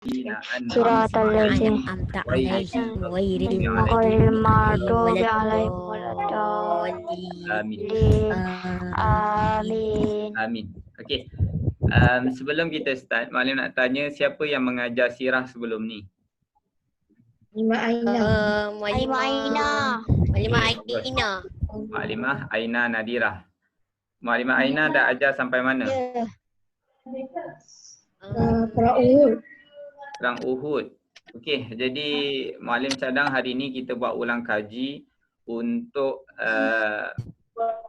صراط الذين أنعمت عليهم غير غير المغضوب المغضوب عليهم عليهم ولا ولا Amin. الضالين. آمين. Amin. Amin. Okey. Sebelum kita start, Malim nak tanya siapa yang mengajar sirah sebelum ni? Walimah Aina. Aina. Maklimah Aina Nadirah. Maklimah Aina dah ajar sampai mana? Perang Uhud. Okey, jadi Maklim cadang hari ni kita buat ulang kaji untuk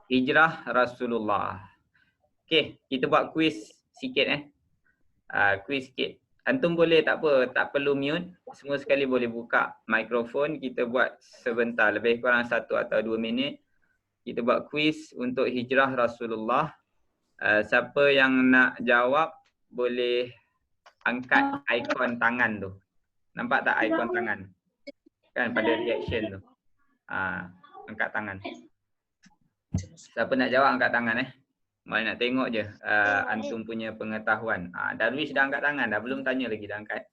hijrah Rasulullah. Okey, kita buat kuis sikit kuis sikit. Antum boleh tak apa, tak perlu mute. Semua sekali boleh buka mikrofon. Kita buat sebentar, lebih kurang 1 atau 2 minit. Kita buat kuis untuk hijrah Rasulullah. Siapa yang nak jawab boleh angkat ikon tangan tu. Nampak tak ikon tangan? Kan pada reaction tu. Angkat tangan. Siapa nak jawab angkat tangan Malah nak tengok je antum punya pengetahuan. Darwish dah angkat tangan dah, belum tanya lagi dah angkat.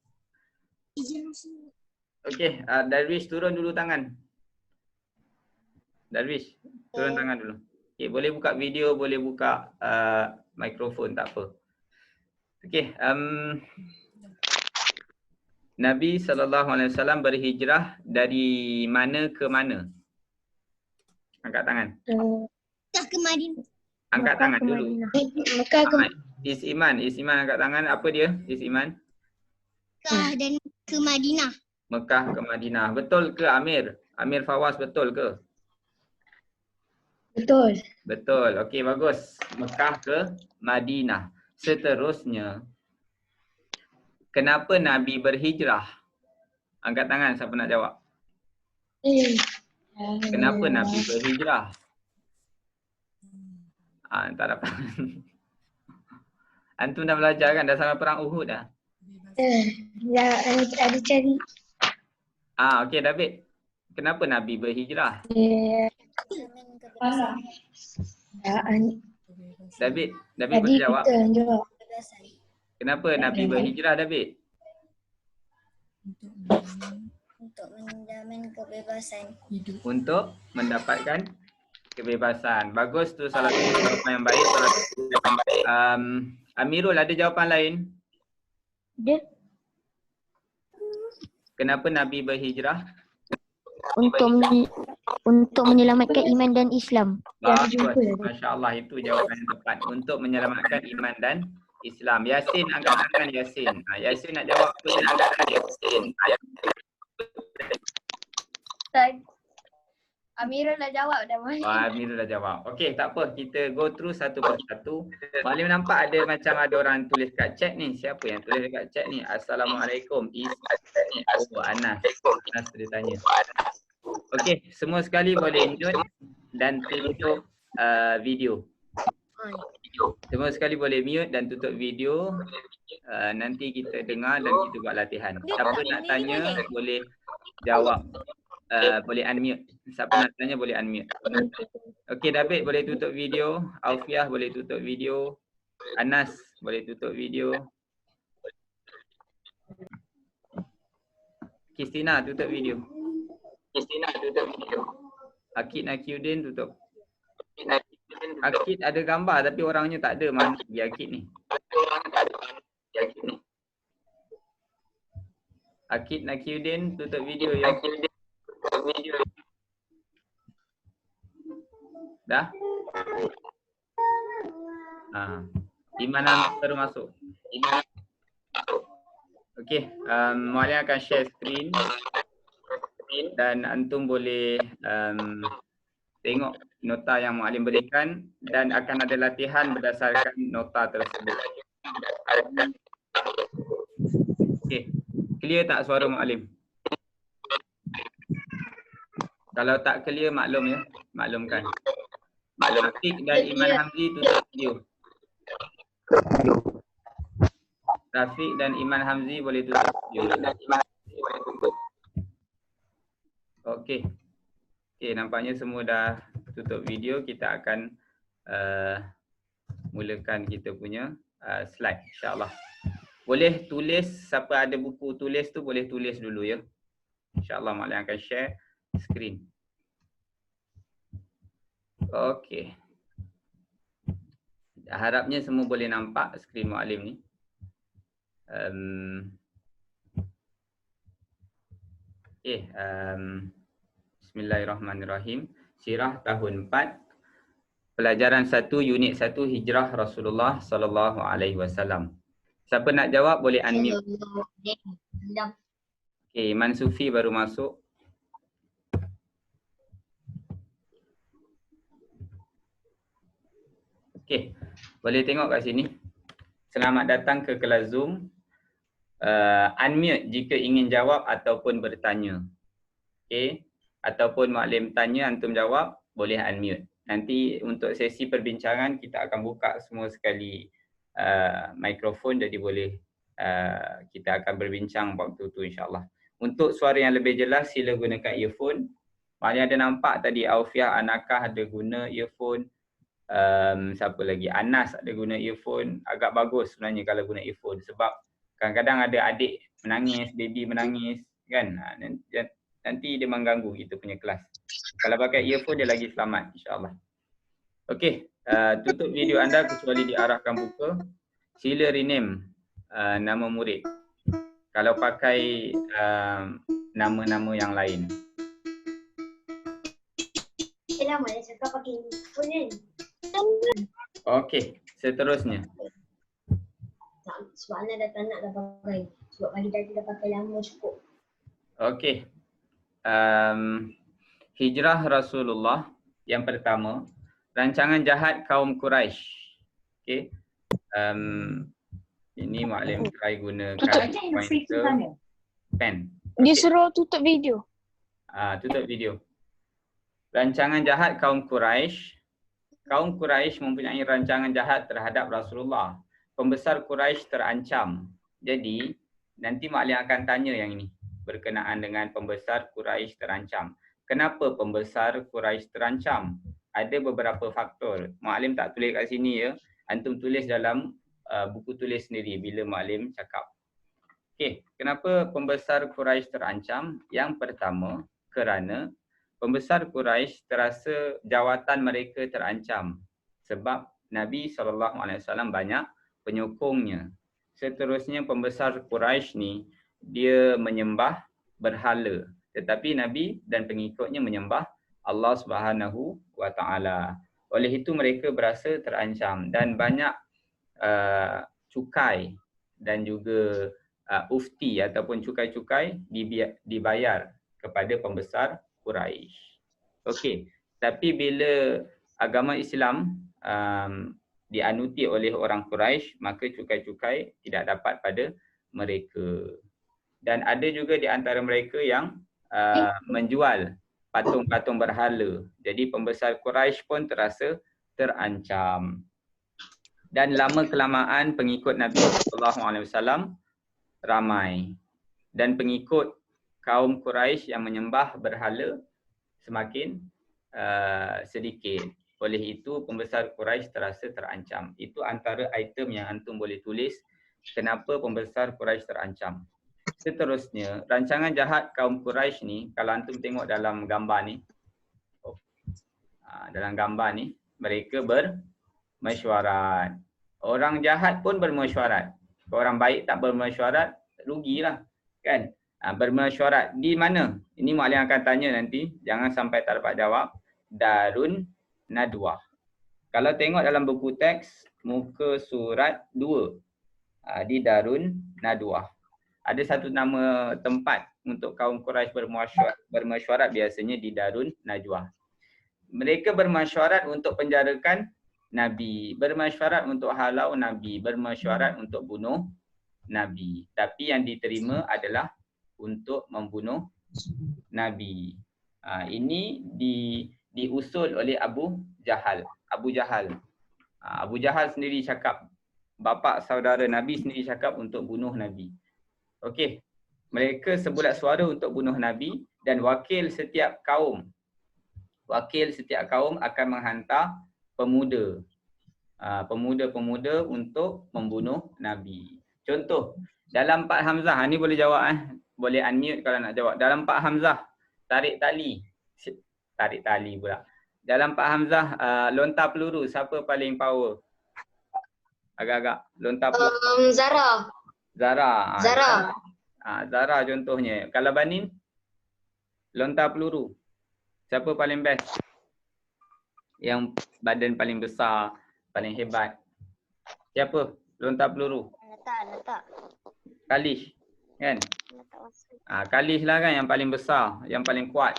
Okey, Darwish turun dulu tangan. Darwish, turun tangan dulu. Okey, boleh buka video, boleh buka mikrofon, tak apa. Okey, Nabi SAW berhijrah dari mana ke mana? Angkat tangan. Ke Madinah. Angkat tangan dulu. Mekah ke Is-Iman angkat tangan. Apa dia? Is-Iman? Mekah dan ke Madinah. Mekah ke Madinah. Betul ke Amir? Amir Fawaz betul ke? Betul. Betul. Okey, bagus. Mekah ke Madinah. Seterusnya, kenapa Nabi berhijrah? Angkat tangan siapa nak jawab. Kenapa Nabi berhijrah? Tak dapat. Antum dah belajar kan? Dah sampai perang Uhud dah? Ada cari. Okey David. Kenapa Nabi berhijrah? David boleh jawab? Kenapa Nabi berhijrah, David? Untuk menjamin kebebasan. Untuk mendapatkan kebebasan. Bagus tu, salah satu jawapan yang baik. Amirul, ada jawapan lain? Ada. Kenapa Nabi berhijrah? Untuk menyelamatkan iman dan Islam. Bagus. Masya Allah, itu jawapan yang tepat. Untuk menyelamatkan iman dan Islam. Yasin, angkat tangan Yasin. Yasin nak jawab apa? Yasin. Amirul dah jawab dah. Amirul dah jawab. Okey, tak apa. Kita go through satu persatu. Maklum nampak ada macam ada orang tulis kat chat ni. Siapa yang tulis kat chat ni? Assalamualaikum. Anas. Anas dia tanya. Okey, semua sekali boleh mute dan tutup video. Semua sekali boleh mute dan tutup video. Nanti kita dengar dan kita buat latihan. Siapa nak tanya boleh jawab. Boleh unmute. Siapa nak tanya boleh unmute. Okey, David boleh tutup video. Alfiah boleh tutup video. Anas boleh tutup video. Kristina tutup video. Akid Nakiuddin tutup. Akid ada gambar tapi orangnya tak ada. Mana dia Akid ni? Akid Nakiuddin tutup video ya. Dah? Iman baru masuk. Okey, Mualim akan share screen dan antum boleh tengok nota yang Mualim berikan dan akan ada latihan berdasarkan nota tersebut. Okey, clear tak suara Mualim? Kalau tak clear maklum ya, maklumkan. Rafiq dan Iman Hamzi tutup video. Rafiq dan Iman Hamzi boleh tutup video. Okey. Okey, nampaknya semua dah tutup video. Kita akan mulakan kita punya slide insya-Allah. boleh tulis, siapa ada buku tulis tu boleh tulis dulu ya. InsyaAllah Mak Alim akan share screen. Okey. Harapnya semua boleh nampak skrin Mak Alim ni. Bismillahirrahmanirrahim. Sirah tahun 4. Pelajaran 1 unit 1 Hijrah Rasulullah sallallahu alaihi wasallam. Siapa nak jawab boleh unmute. Okey, Iman Sufi baru masuk. Okey, boleh tengok kat sini. Selamat datang ke kelas Zoom. Unmute jika ingin jawab ataupun bertanya. Okey, ataupun maklim tanya antum jawab, boleh unmute. Nanti untuk sesi perbincangan kita akan buka semua sekali mikrofon, jadi boleh kita akan berbincang waktu tu insya-Allah. Untuk suara yang lebih jelas sila gunakan earphone. Maknanya ada nampak tadi Aufiah, Anakah ada guna earphone. Siapa lagi? Anas ada guna earphone. Agak bagus sebenarnya kalau guna earphone sebab kadang-kadang ada adik menangis, baby menangis kan. Nanti dia mengganggu kita punya kelas. Kalau pakai earphone dia lagi selamat insya-Allah. Okey, tutup video anda kecuali diarahkan buka. Sila rename nama murid. Kalau pakai nama-nama yang lain. Lama dah cakap pakai earphone kan? Okey, seterusnya. Sebab Ana dah tak nak dah pakai. Sebab pagi tadi dah pakai lama cukup. Okey. Hijrah Rasulullah yang pertama, rancangan jahat kaum Quraisy. Okey. Ini maklim try gunakan pointer pen. Dia suruh tutup video. Tutup video. Rancangan jahat kaum Quraisy. Kaum Quraisy mempunyai rancangan jahat terhadap Rasulullah. Pembesar Quraisy terancam. Jadi, nanti maklim akan tanya yang ini berkenaan dengan pembesar Quraisy terancam. Kenapa pembesar Quraisy terancam? Ada beberapa faktor. Maklim tak tulis kat sini ya. Antum tulis dalam buku tulis sendiri bila maklim cakap. Okey, kenapa pembesar Quraisy terancam? Yang pertama, kerana pembesar Quraisy terasa jawatan mereka terancam sebab Nabi SAW banyak penyokongnya. Seterusnya pembesar Quraisy ni dia menyembah berhala, tetapi Nabi dan pengikutnya menyembah Allah Subhanahu wa taala. Oleh itu mereka berasa terancam dan banyak cukai dan juga ufti ataupun cukai-cukai dibayar kepada pembesar Quraisy. Okey, tapi bila agama Islam dianuti oleh orang Quraisy, maka cukai-cukai tidak dapat pada mereka. Dan ada juga di antara mereka yang menjual patung-patung berhala. Jadi pembesar Quraisy pun terasa terancam. Dan lama kelamaan pengikut Nabi SAW ramai. Dan pengikut kaum Quraisy yang menyembah berhala semakin sedikit. Oleh itu pembesar Quraisy terasa terancam. Itu antara item yang antum boleh tulis kenapa pembesar Quraisy terancam. Seterusnya, rancangan jahat kaum Quraisy ni, kalau antum tengok dalam gambar ni, dalam gambar ni, mereka bermesyuarat. Orang jahat pun bermesyuarat. Orang baik tak bermesyuarat, rugilah. Kan? Bermesyuarat di mana? Ini maklim akan tanya nanti, jangan sampai tak dapat jawab. Darun Nadwah. Kalau tengok dalam buku teks, muka surat 2, di Darun Nadwah. Ada satu nama tempat untuk kaum Quraisy bermesyuarat biasanya di Darun Najwah. Mereka bermesyuarat untuk penjarakan Nabi, bermesyuarat untuk halau Nabi, bermesyuarat untuk bunuh Nabi. Tapi yang diterima adalah untuk membunuh Nabi. Ini diusul oleh Abu Jahal. Abu Jahal sendiri cakap, bapa saudara Nabi sendiri cakap untuk bunuh Nabi. Okey, mereka sebulat suara untuk bunuh Nabi dan wakil setiap kaum akan menghantar pemuda untuk membunuh Nabi. Contoh, dalam 4 hamzah, ni boleh jawab Boleh unmute kalau nak jawab. Dalam 4 hamzah, tarik tali. Tarik tali pula. Dalam 4 hamzah, lontar peluru, siapa paling power? Agak-agak lontar peluru. Zara. Zara. Zara. Zara contohnya. Kalau Banin, lontar peluru. Siapa paling best? Yang badan paling besar, paling hebat. Siapa? Lontar peluru. Letak. Kalish. Kan? Letak masuk. Kalish lah kan yang paling besar, yang paling kuat.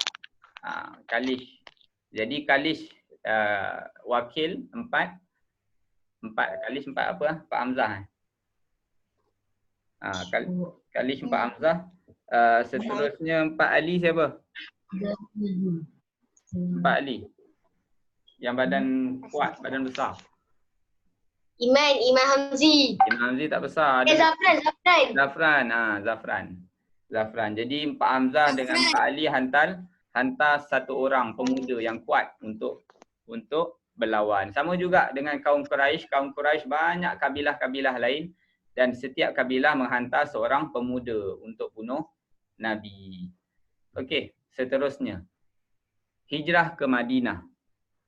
Kalish. Jadi Kalish wakil 4. Kalish 4 apa? 4 hamzah. Kalish 4 hamzah. Seterusnya 4 Ali siapa? 4 Ali. Yang badan kuat, badan besar. Iman Hamzi. Imam Hamzi tak besar. Zafran. Zafran. Jadi 4 hamzah dengan 4 Ali hantar satu orang pemuda yang kuat untuk berlawan. Sama juga dengan kaum Quraisy. Kaum Quraisy banyak kabilah-kabilah lain dan setiap kabilah menghantar seorang pemuda untuk bunuh Nabi. Okey, seterusnya. Hijrah ke Madinah.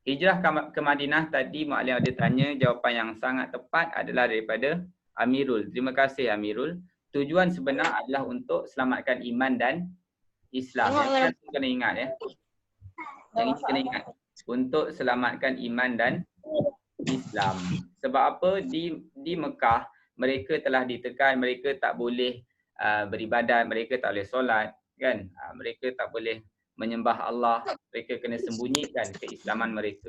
Hijrah ke Madinah tadi Mu'alim ada tanya, jawapan yang sangat tepat adalah daripada Amirul. Terima kasih Amirul. Tujuan sebenar adalah untuk selamatkan iman dan Islam. Yang ini kena ingat ya. Yang ini kena ingat. Untuk selamatkan iman dan Islam. Sebab apa? Di Mekah mereka telah ditekan, mereka tak boleh beribadat, mereka tak boleh solat, kan? Mereka tak boleh menyembah Allah, mereka kena sembunyikan keislaman mereka.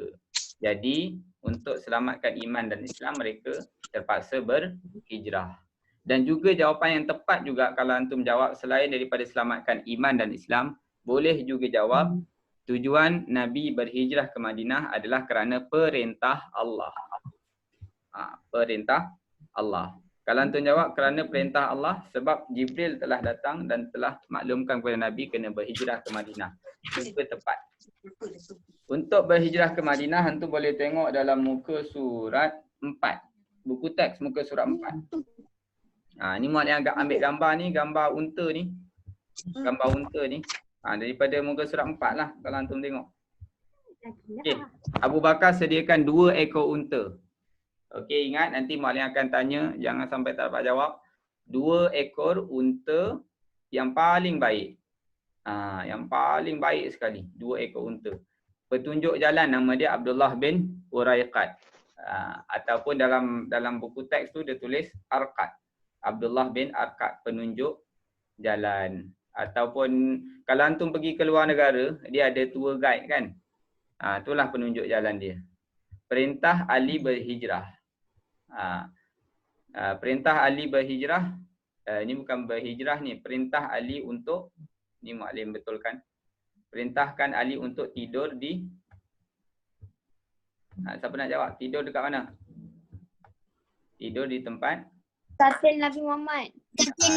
Jadi untuk selamatkan iman dan Islam mereka terpaksa berhijrah. Dan juga jawapan yang tepat juga kalau antum jawab selain daripada selamatkan iman dan Islam, boleh juga jawab tujuan Nabi berhijrah ke Madinah adalah kerana perintah Allah. Perintah Allah. Kalau antum jawab kerana perintah Allah, sebab Jibril telah datang dan telah maklumkan kepada Nabi kena berhijrah ke Madinah. Itu tepat. Untuk berhijrah ke Madinah, antum boleh tengok dalam muka surat 4. Buku teks muka surat 4. Ni muat yang agak ambil gambar ni, gambar unta ni. Gambar unta ni. Daripada muka surat 4 lah kalau antum tengok. Okey. Abu Bakar sediakan 2 ekor unta. Okey, ingat nanti Mu'alim akan tanya, jangan sampai tak dapat jawab. 2 ekor unta yang paling baik. Yang paling baik sekali, 2 ekor unta. Petunjuk jalan nama dia Abdullah bin Uraiqat. Ataupun dalam buku teks tu dia tulis Arqad. Abdullah bin Arqad, penunjuk jalan. Ataupun kalau antum pergi ke luar negara, dia ada tour guide kan. Itulah penunjuk jalan dia. Perintah Ali berhijrah. Perintah Ali berhijrah, ini bukan berhijrah ni, perintah Ali untuk, ni Mu'alim betulkan, perintahkan Ali untuk tidur di, siapa nak jawab? Tidur dekat mana? Tidur di tempat Katil Nabi Muhammad. Katil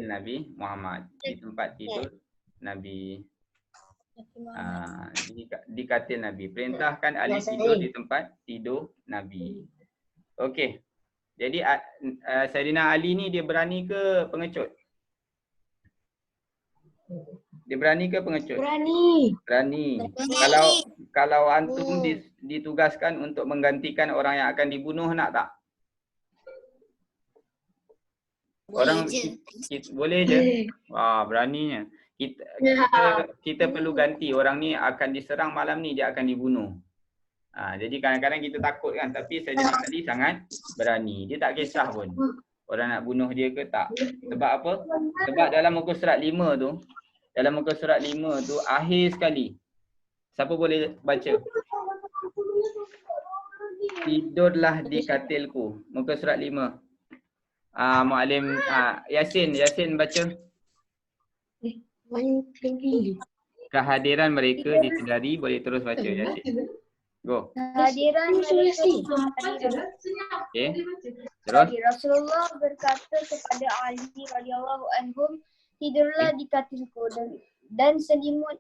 Nabi Muhammad. Di tempat tidur Nabi, di katil Nabi. Perintahkan Ali tidur di tempat tidur Nabi. Okey. Jadi Saidina Ali ni dia berani ke pengecut? Dia berani ke pengecut? Berani. Kalau antum ditugaskan untuk menggantikan orang yang akan dibunuh, nak tak? Boleh je. Beraninya. Kita perlu ganti. Orang ni akan diserang malam ni, dia akan dibunuh. Jadi kadang-kadang kita takut kan, tapi Saidina Ali sangat berani. Dia tak kisah pun orang nak bunuh dia ke tak. Sebab apa? Sebab dalam muka surat 5 tu, akhir sekali. Siapa boleh baca? Tidurlah di katilku. Muka surat 5. Mu'alim Yasin baca. Kehadiran mereka disedari, boleh terus baca Yasin. Go. Kehadiran mereka. Okey. Terus. Rasulullah berkata kepada Ali radhiyallahu anhum, tidurlah di katilku dan selimutlah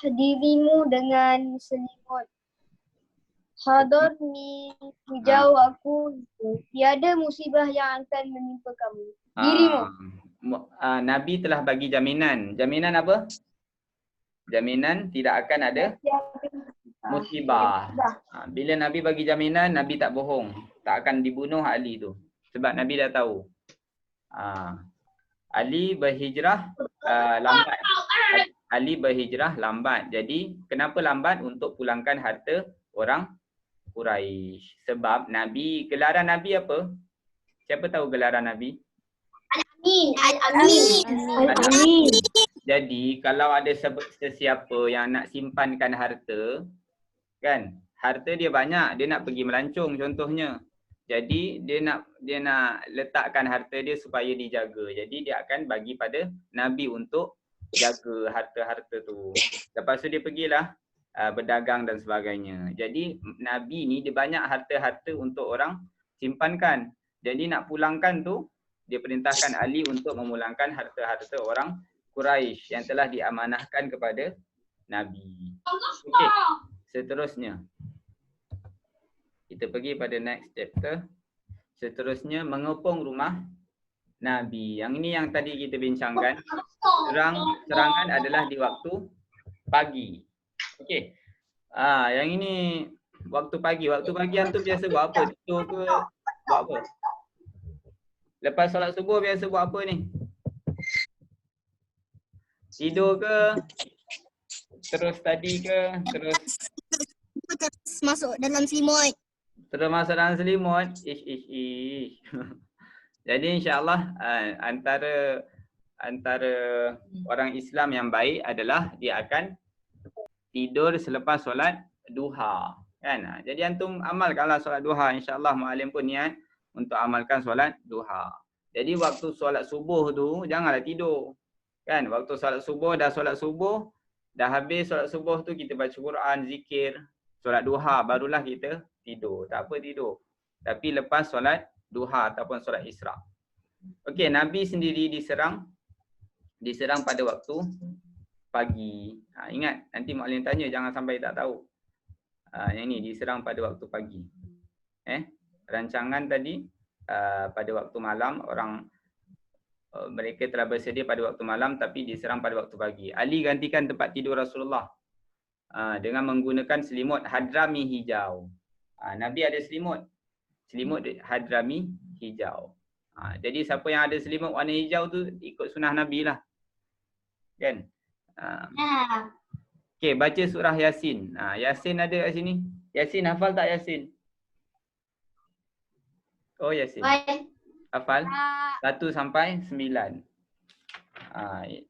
dirimu dengan selimut. Hadarni, jauh aku. Tiada musibah yang akan menimpa kamu. Dirimu. Nabi telah bagi jaminan. Jaminan apa? Jaminan tidak akan ada musibah. Bila Nabi bagi jaminan, Nabi tak bohong. Tak akan dibunuh Ali tu. Sebab Nabi dah tahu. Ali berhijrah lambat. Ali berhijrah lambat. Jadi kenapa lambat? Untuk pulangkan harta orang Quraisy. Sebab Nabi, gelaran Nabi apa? Siapa tahu gelaran Nabi? Amin. Jadi kalau ada sesiapa yang nak simpankan harta, kan? Harta dia banyak, dia nak pergi melancong contohnya. Jadi dia nak letakkan harta dia supaya dijaga. Jadi dia akan bagi pada Nabi untuk jaga harta-harta tu. Lepas tu dia pergilah berdagang dan sebagainya. Jadi Nabi ni dia banyak harta-harta untuk orang simpankan. Jadi nak pulangkan tu, dia perintahkan Ali untuk memulangkan harta-harta orang Quraisy yang telah diamanahkan kepada Nabi. Okey, seterusnya. Kita pergi pada next chapter. Seterusnya, mengepung rumah Nabi. Yang ini yang tadi kita bincangkan. Serangan adalah di waktu pagi. Okey. Yang ini waktu pagi. Waktu pagi antum biasa buat apa? Tidur ke? Buat apa? Lepas solat subuh biasa buat apa ni? Tidur ke? Terus study ke? Terus Masuk dalam selimut. terus masuk dalam selimut? Ish. Jadi insya-Allah antara orang Islam yang baik adalah dia akan tidur selepas solat duha. Kan? Jadi antum amalkanlah solat duha. InsyaAllah mu'alim pun niat untuk amalkan solat duha. Jadi waktu solat subuh tu janganlah tidur. Kan? Waktu solat subuh, dah habis solat subuh tu kita baca Quran, zikir, solat duha, barulah kita tidur. Tak apa tidur. Tapi lepas solat duha ataupun solat isra'. Okey, Nabi sendiri diserang pada waktu pagi. Ingat, nanti mu'alim tanya jangan sampai tak tahu. Yang ni diserang pada waktu pagi. Rancangan tadi pada waktu malam, mereka telah bersedia pada waktu malam tapi diserang pada waktu pagi. Ali gantikan tempat tidur Rasulullah dengan menggunakan selimut hadrami hijau. Nabi ada selimut hadrami hijau. Jadi siapa yang ada selimut warna hijau tu ikut sunnah Nabi lah. Kan? Okey, baca surah Yasin. Yasin ada kat sini. Yasin hafal tak Yasin? Oh Yasin. Hafal? 1 sampai 9.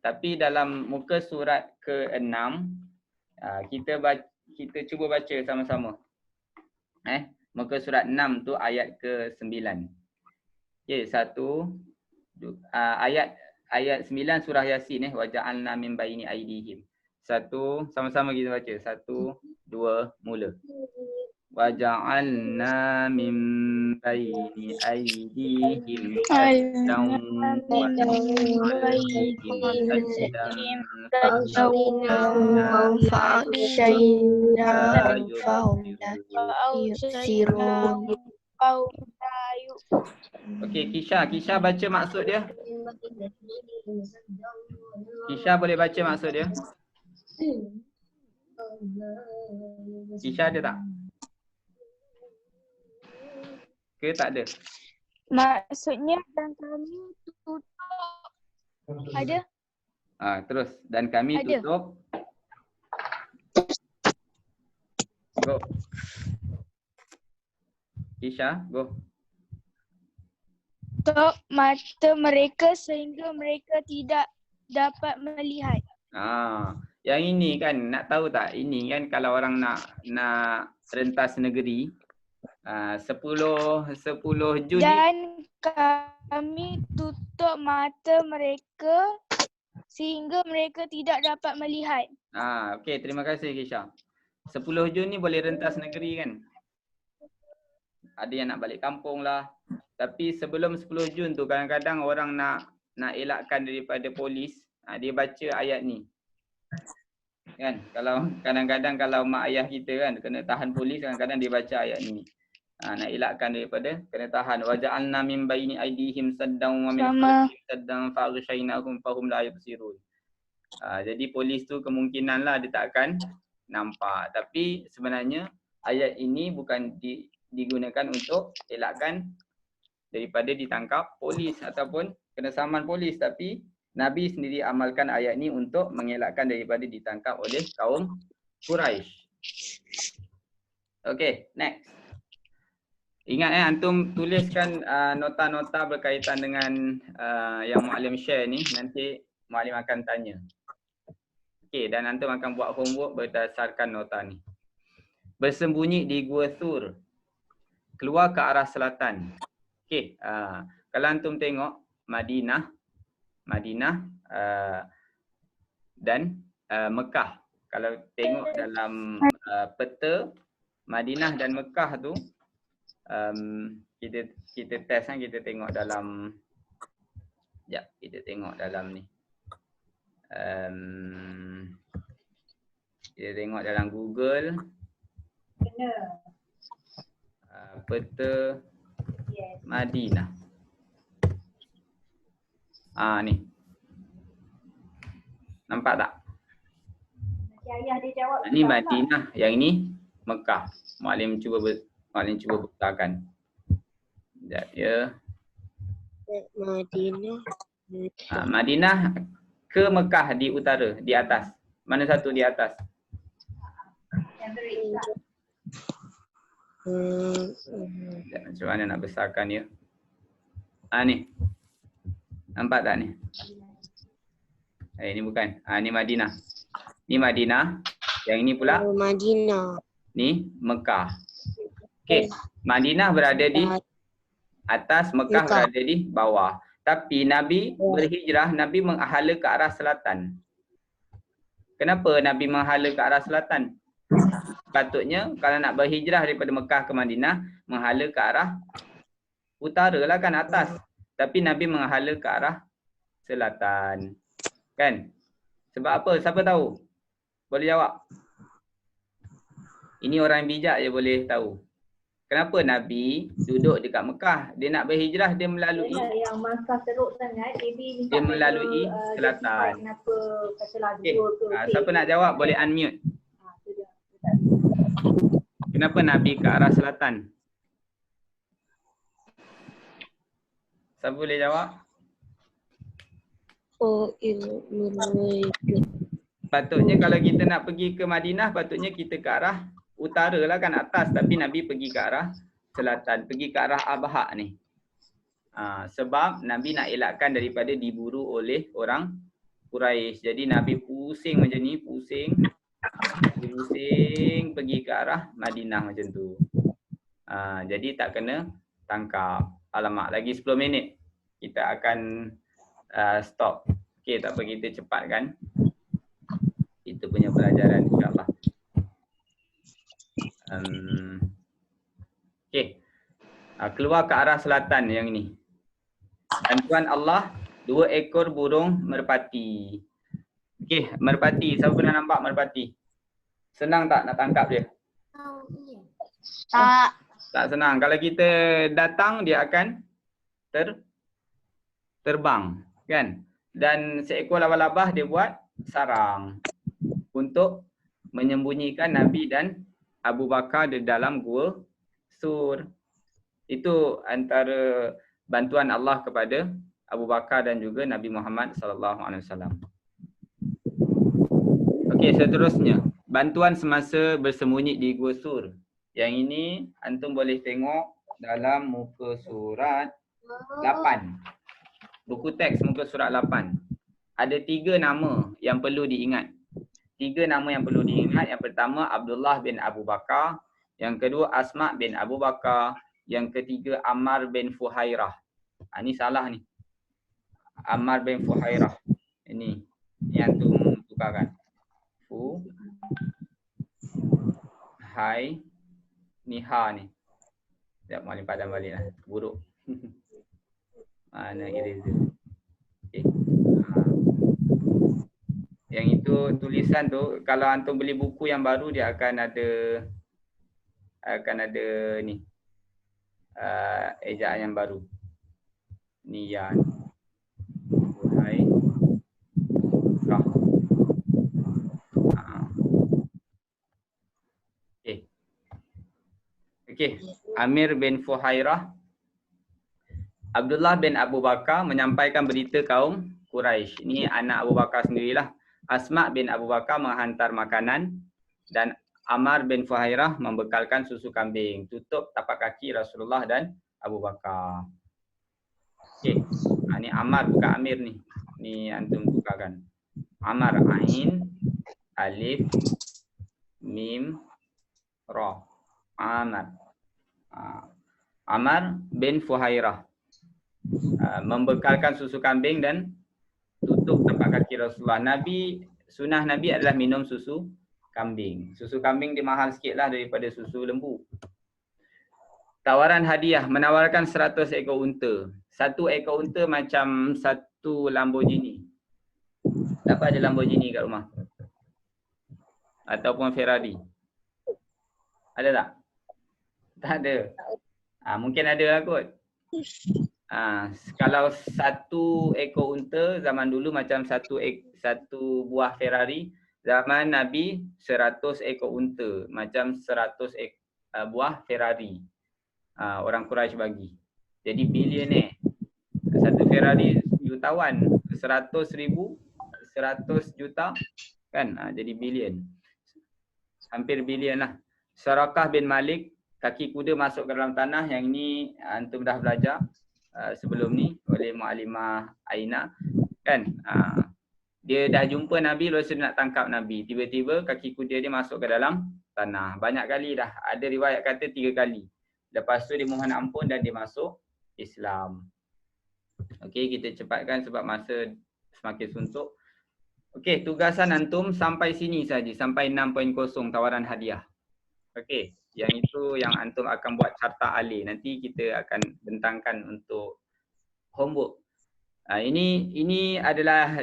Tapi dalam muka surat ke-6 kita cuba baca sama-sama. Muka surat 6 tu ayat ke-9. Okey, ayat 9 surah Yasin waja'alna min baini aydihim. Sama-sama kita baca. 1, 2, mula. Waja'alna min baini aydihim saddan wa min khalfihim Okey, Kisha baca maksud dia. Kisha boleh baca maksud dia? Kisha ada tak? Ke tak ada? Maksudnya dan kami tutup. Ada? Terus dan kami ada. Tutup. Go. Kisha, go. Tutup mata mereka sehingga mereka tidak dapat melihat. Yang ini kan nak tahu tak? Ini kan kalau orang nak rentas negeri 10 Jun dan kami tutup mata mereka sehingga mereka tidak dapat melihat. Okey, terima kasih Kisha. 10 Jun ni boleh rentas negeri kan? Ada yang nak balik kampung lah. Tapi sebelum 10 Jun tu kadang-kadang orang nak elakkan daripada polis, dia baca ayat ni. Kan? Kalau kadang-kadang kalau mak ayah kita kan kena tahan polis, kadang-kadang dia baca ayat ni. Nak elakkan daripada kena tahan. Wa ja'alna min baini aydihim saddan wa min Sama. khalfihim saddan fa'aghshaynahum fahum la yubsirun. Jadi polis tu kemungkinanlah dia tak akan nampak. Tapi sebenarnya ayat ini bukan digunakan untuk elakkan daripada ditangkap polis ataupun kena saman polis, tapi Nabi sendiri amalkan ayat ni untuk mengelakkan daripada ditangkap oleh kaum Quraisy. Okay, next. Ingat antum tuliskan nota-nota berkaitan dengan yang Muallim share ni, nanti Muallim akan tanya. Okay, dan antum akan buat homework berdasarkan nota ni. Bersembunyi di Gua Thur, keluar ke arah selatan. Okay, kalau antum tengok Madinah dan Mekah. Kalau tengok dalam peta Madinah dan Mekah tu, kita test kan, kita tengok dalam, sekejap, kita tengok dalam ni. Kita tengok dalam Google. Peta Madinah. Ni. Nampak tak? Ayah dia jawab. Ni Madinah, yang ini Mekah. Muallim cuba besarkan. Sekejap ya. Madinah. Madinah ke Mekah di utara, di atas. Mana satu di atas? Macam mana nak besarkan ya? Ni. Nampak tak ni? Ini bukan. Ni Madinah. Ni Madinah. Yang ini pula? Madinah. Ni Mekah. Okey. Madinah berada di atas, Mekah berada di bawah. Tapi Nabi berhijrah, Nabi menghala ke arah selatan. Kenapa Nabi menghala ke arah selatan? Patutnya kalau nak berhijrah daripada Mekah ke Madinah, menghala ke arah utara lah kan, atas. Tapi Nabi menghala ke arah selatan. Kan? Sebab apa? Siapa tahu? Boleh jawab? Ini orang yang bijak je boleh tahu. Kenapa Nabi duduk dekat Mekah? Dia nak berhijrah, dia melalui Yang Makkah teruk sangat, dia melalui selatan. Kenapa kata lagu tu? Siapa nak jawab boleh unmute. Kenapa Nabi ke arah selatan? Siapa boleh jawab? Patutnya kalau kita nak pergi ke Madinah, patutnya kita ke arah utara lah kan, atas. Tapi Nabi pergi ke arah selatan, pergi ke arah Abha ni. Sebab Nabi nak elakkan daripada diburu oleh orang Quraisy. Jadi Nabi pusing macam ni, pusing pergi ke arah Madinah macam tu. Jadi tak kena tangkap. Alamak, lagi 10 minit kita akan stop. Okey, tak apa, kita cepatkan itu punya pelajaran insyaAllah. Okey, keluar ke arah selatan yang ini. Bantuan Allah, 2 ekor burung merpati. Okey, merpati. Siapa pernah nampak merpati? Senang tak nak tangkap dia? Tak senang. Kalau kita datang, dia akan terbang, kan? Dan seekor labah-labah dia buat sarang untuk menyembunyikan Nabi dan Abu Bakar di dalam Gua Sur. Itu antara bantuan Allah kepada Abu Bakar dan juga Nabi Muhammad SAW. Okey, seterusnya. Bantuan semasa bersembunyi di Gua Sur. Yang ini antum boleh tengok dalam muka surat 8. Buku teks muka surat 8. Ada 3 nama yang perlu diingat. 3 nama yang perlu diingat. Yang pertama Abdullah bin Abu Bakar. Yang kedua Asma bin Abu Bakar. Yang ketiga Ammar bin Fuhairah. Ini salah ni. Ammar bin Fuhairah. Ini yang tu tukarkan. Hai. Ni ha ni. Sekejap Muallim padam balik lah. Buruk. Mana eraser. Okay. Yang itu Untuk tulisan tu, kalau antum beli buku yang baru dia akan ada ni ejaan yang baru. Niyan. Hai. Rah. Okey. Amir bin Fuhairah. Abdullah bin Abu Bakar menyampaikan berita kaum Quraisy. Ini anak Abu Bakar sendirilah. Asma bin Abu Bakar menghantar makanan dan Ammar bin Fuhairah membekalkan susu kambing. Tutup tapak kaki Rasulullah dan Abu Bakar. Okey. Ini Ammar bukan Amir ni. Ni antum bukakan. Ammar, Ain, Alif, Mim, Ra. Ammar. Ammar bin Fuhairah. Membekalkan susu kambing dan tutup tapak kaki Rasulullah. Sunnah Nabi adalah minum susu kambing. Susu kambing dia mahal sikit lah daripada susu lembu. Tawaran hadiah, menawarkan 100 ekor unta. Satu ekor unta macam satu Lamborghini. Dapat ada Lamborghini kat rumah? Ataupun Ferrari? Ada tak? Tak ada. Mungkin ada lah kot. Kalau satu ekor unta zaman dulu macam satu buah Ferrari, zaman Nabi 100 ekor unta macam 100 buah Ferrari. Orang Quraisy bagi. Jadi bilioner. Satu Ferrari jutawan, 100 juta kan, jadi bilion. Hampir bilion lah. Sarakah bin Malik, kaki kuda masuk ke dalam tanah. Yang ni antum dah belajar sebelum ni oleh Mu'allimah Aina kan. Dia dah jumpa Nabi, lepas tu nak tangkap Nabi. Tiba-tiba kaki kuda dia masuk ke dalam tanah. Banyak kali dah. Ada riwayat kata 3 kali. Lepas tu dia mohon ampun dan dia masuk Islam. Okey, kita cepatkan sebab masa semakin suntuk. Okey, tugasan antum sampai sini saja, sampai 6.0 tawaran hadiah. Okey, yang itu yang antum akan buat carta alih. Nanti kita akan bentangkan untuk homework. Ini adalah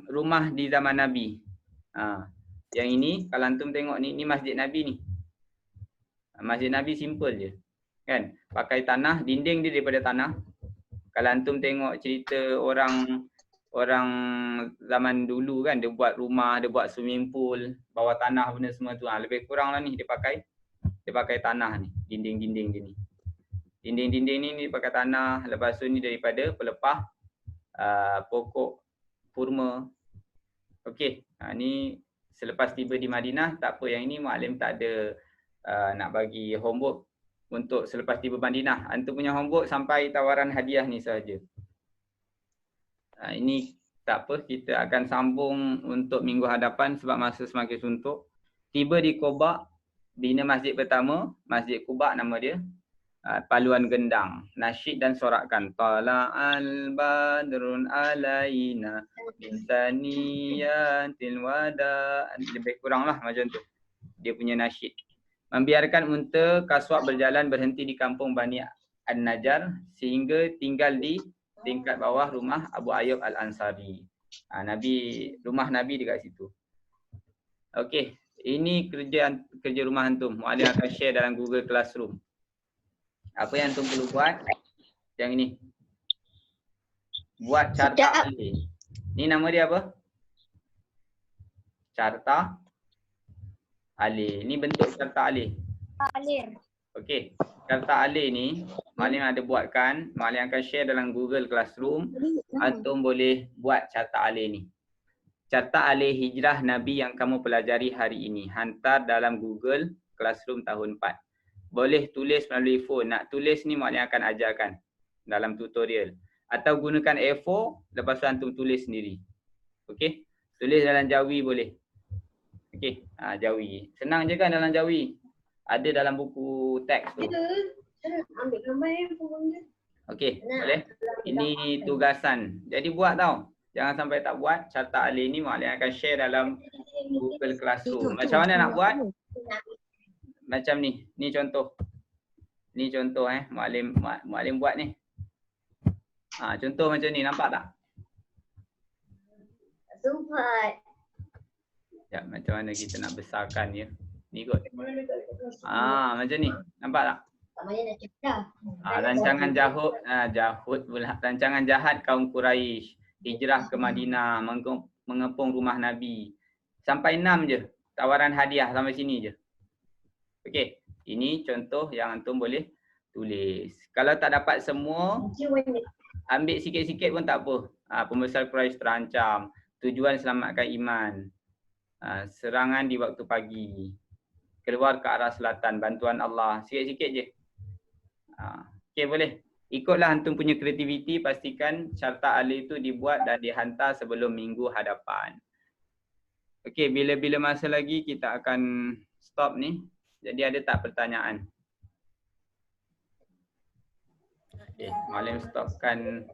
rumah di zaman Nabi. Yang ini kalau antum tengok ni masjid Nabi ni. Masjid Nabi simple je. Kan? Pakai tanah, dinding dia daripada tanah. Kalau antum tengok cerita orang zaman dulu kan, dia buat rumah, dia buat swimming pool, bawah tanah benda semua tu. Lebih kurang lah ni dia pakai tanah ni, dinding-dinding dia ni. Dinding-dinding ni dia pakai tanah, lepas tu ni daripada pelepah pokok kurma. Okey, ni selepas tiba di Madinah, tak apa, yang ini Muallim tak ada nak bagi homework untuk selepas tiba Madinah. Antum punya homework sampai tawaran hadiah ni sahaja. Ini tak apa, kita akan sambung untuk minggu hadapan sebab masa semakin suntuk. Tiba di Quba, bina masjid pertama, Masjid Quba nama dia. Paluan gendang, nasyid dan sorakan. Tala'al badrun alaina insaniyatil wada. Lebih kurang lah macam tu. Dia punya nasyid. Membiarkan unta kaswab berjalan berhenti di kampung Bani An-Najjar sehingga tinggal di tingkat bawah rumah Abu Ayyub Al-Ansari. Rumah Nabi dekat situ. Okey, ini kerja rumah antum. Muallim akan share dalam Google Classroom. Apa yang antum perlu buat? Yang ini. Buat carta alih. Ni nama dia apa? Carta alih. Ni bentuk carta alih. Alir. Okey. Carta alih ni Muallim ada buatkan. Muallim akan share dalam Google Classroom. Antum boleh buat carta alih ni. Carta alih hijrah Nabi yang kamu pelajari hari ini. Hantar dalam Google Classroom tahun 4. Boleh tulis melalui phone. Nak tulis ni Muallim akan ajarkan dalam tutorial. Atau gunakan A4, lepas tu antum tulis sendiri. Okey? Tulis dalam Jawi boleh. Okey, Jawi. Senang je kan dalam Jawi? Ada dalam buku teks tu. Ambil gambar yang pun. Okey, boleh? Ini tugasan. Jadi buat tau. Jangan sampai tak buat. Carta alih ni Muallim akan share dalam Google Classroom. Macam mana nak buat? Macam ni. Ni contoh. Ni contoh Muallim buat ni. Contoh macam ni, nampak tak? Sempat. Ya, macam mana kita nak besarkan dia. Ni kot. Macam ni. Nampak tak? Tak payah nak cakap dah. Rancangan Jahud pula. Rancangan jahat kaum Quraisy. Hijrah ke Madinah, mengepung rumah Nabi. Sampai 6 je. Tawaran hadiah sampai sini je. Okey. Ini contoh yang antum boleh tulis. Kalau tak dapat semua, ambil sikit-sikit pun tak apa. Pembesar Quraisy terancam. Tujuan selamatkan iman. Serangan di waktu pagi. Keluar ke arah selatan. Bantuan Allah. Sikit-sikit je. Okey, boleh. Ikutlah antum punya kreativiti. Pastikan syarta ahli itu dibuat dan dihantar sebelum minggu hadapan. Okey, bila-bila masa lagi kita akan stop ni. Jadi ada tak pertanyaan? Okey, Malim stopkan.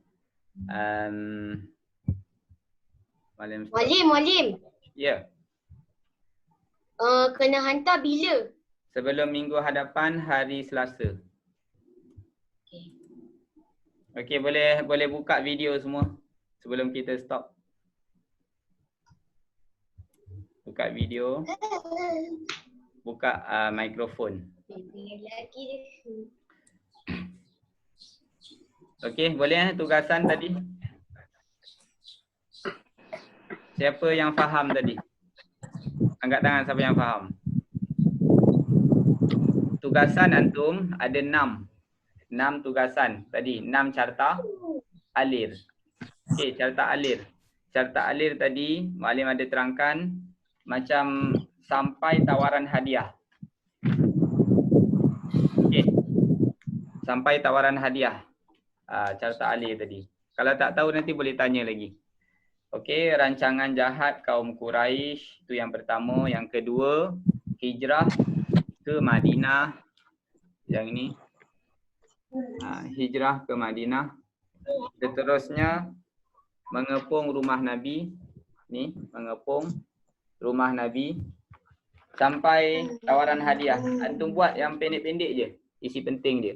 Malim stop. Malim. Ya. Kena hantar bila? Sebelum minggu hadapan hari Selasa. Okey, boleh buka video semua sebelum kita stop. Buka video. Buka mikrofon. Okey, boleh tugasan tadi? Siapa yang faham tadi? Angkat tangan siapa yang faham. Tugasan antum ada 6. 6 tugasan tadi, 6 carta alir. Okey, carta alir. Carta alir tadi Malim ada terangkan macam sampai tawaran hadiah. Okey. Sampai tawaran hadiah. Carta alir tadi. Kalau tak tahu nanti boleh tanya lagi. Okey, rancangan jahat kaum Quraisy itu yang pertama, yang kedua hijrah ke Madinah. Yang ini hijrah ke Madinah. Seterusnya mengepung rumah Nabi. Ni mengepung rumah Nabi sampai tawaran hadiah. Antum buat yang pendek-pendek je, isi penting dia.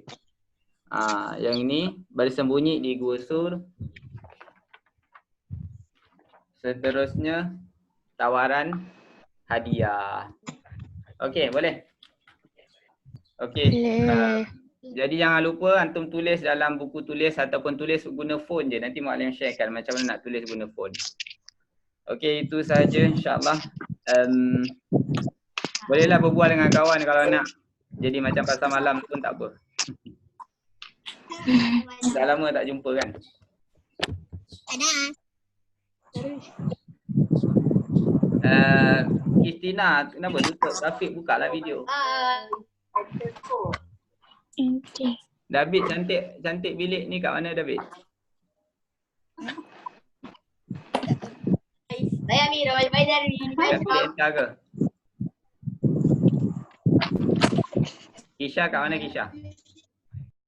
Yang ini bersembunyi di Gua Sur. Seterusnya tawaran hadiah. Okey, boleh? Okey. Jadi jangan lupa antum tulis dalam buku tulis ataupun tulis guna phone je. Nanti Malim sharekan macam mana nak tulis guna phone. Okey, itu sahaja insya-Allah. Bolehlah berbual dengan kawan kalau nak. Jadi macam pasar malam pun tak apa. Dah lama tak jumpa kan? Ada. Kristina, kenapa tutup? Rafiq buka lah video. David cantik bilik ni kat mana David? Saya Amira, bye dari Kat bilik Isha ke? Kisha kat mana Kisha?